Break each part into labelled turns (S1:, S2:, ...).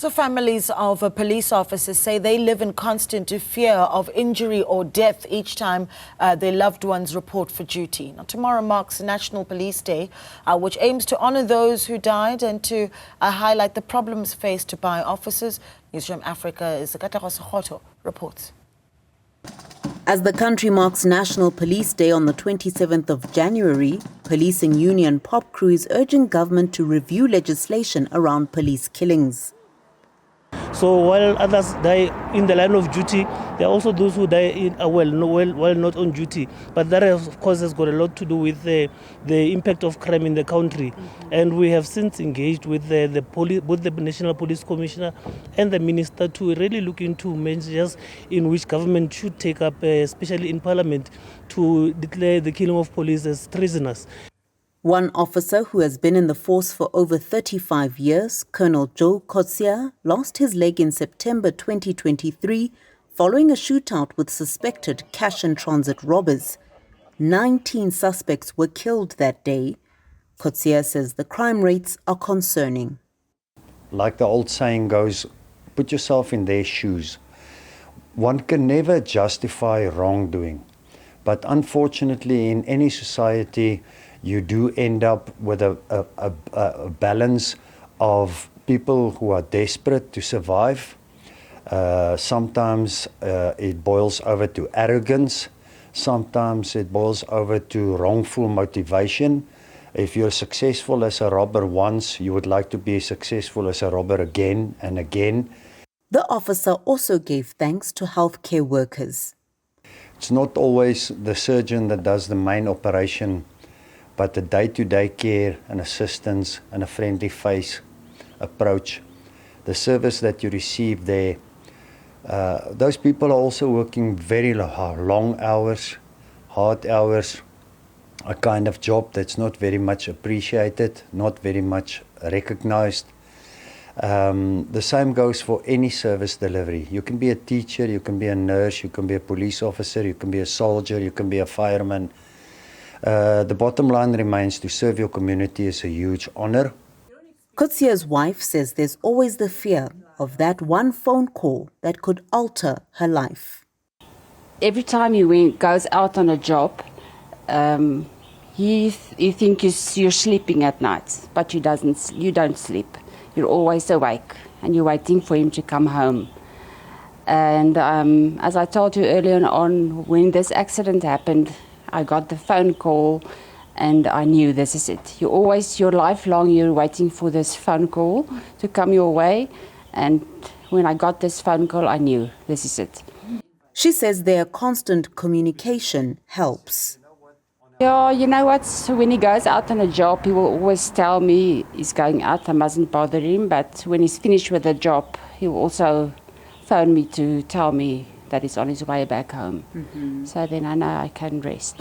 S1: So families of police officers say they live in constant fear of injury or death each time their loved ones report for duty. Now, tomorrow marks National Police Day, which aims to honor those who died and to highlight the problems faced by officers. Newzroom Afrika Katleho Sekhotho reports.
S2: As the country marks National Police Day on the 27th of January, policing union POP crew is urging government to review legislation around police killings.
S3: So while others die in the line of duty, there are also those who die while not on duty. But that, of course, has got a lot to do with the impact of crime in the country. And we have since engaged with both the National Police Commissioner and the Minister to really look into measures in which government should take up, especially in Parliament, to declare the killing of police as treasonous.
S2: One officer who has been in the force for over 35 years, Colonel Joe Kotsia, lost his leg in September 2023 following a shootout with suspected cash and transit robbers. 19 suspects were killed that day. Kotsia says the crime rates are concerning.
S4: Like the old saying goes, put yourself in their shoes. One can never justify wrongdoing, but unfortunately in any society, you do end up with a balance of people who are desperate to survive. Sometimes it boils over to arrogance. Sometimes it boils over to wrongful motivation. If you're successful as a robber once, you would like to be successful as a robber again and again.
S2: The officer also gave thanks to healthcare workers.
S4: It's not always the surgeon that does the main operation, but the day-to-day care and assistance and a friendly face approach, the service that you receive there, those people are also working very long hours, hard hours, a kind of job that's not very much appreciated, not very much recognized. The same goes for any service delivery. You can be a teacher, you can be a nurse, you can be a police officer, you can be a soldier, you can be a fireman. The bottom line remains to serve your community is a huge honor.
S2: Kotsia's wife says there's always the fear of that one phone call that could alter her life.
S5: Every time he goes out on a job, you think you're sleeping at night, but you don't sleep. You're always awake and you're waiting for him to come home. And as I told you earlier on, when this accident happened, I got the phone call and I knew this is it. Your life long, you're waiting for this phone call to come your way. And when I got this phone call, I knew this is it.
S2: She says their constant communication helps.
S5: Yeah, you know what? When he goes out on a job, he will always tell me he's going out, I mustn't bother him. But when he's finished with the job, he will also phone me to tell me that he's on his way back home. So then I know I can rest.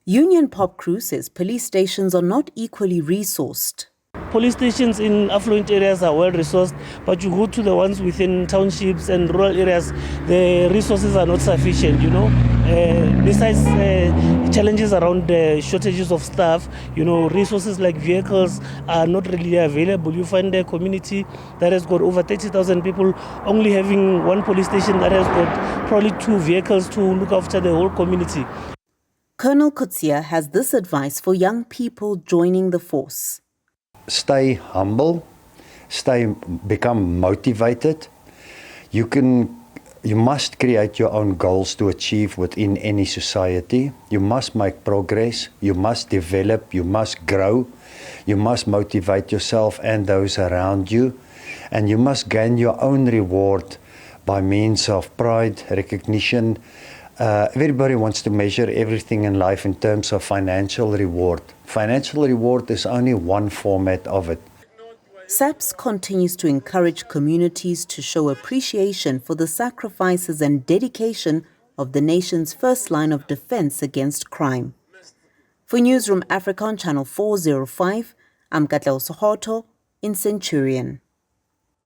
S2: Union POP crew says police stations are not equally resourced.
S3: Police stations in affluent areas are well resourced, but you go to the ones within townships and rural areas, the resources are not sufficient, you know. Besides challenges around the shortages of staff, you know, resources like vehicles are not really available. You find a community that has got over 30,000 people only having one police station that has got probably 2 vehicles to look after the whole community.
S2: Colonel Kotsia has this advice for young people joining the force.
S4: Stay humble, become motivated. You must create your own goals to achieve within any society. You must make progress, you must develop, you must grow, you must motivate yourself and those around you, and you must gain your own reward by means of pride, recognition. Everybody wants to measure everything in life in terms of financial reward. Financial reward is only one format of it.
S2: SAPS continues to encourage communities to show appreciation for the sacrifices and dedication of the nation's first line of defense against crime. For Newzroom Afrika on Channel 405, I'm Katleho Sekhotho in Centurion.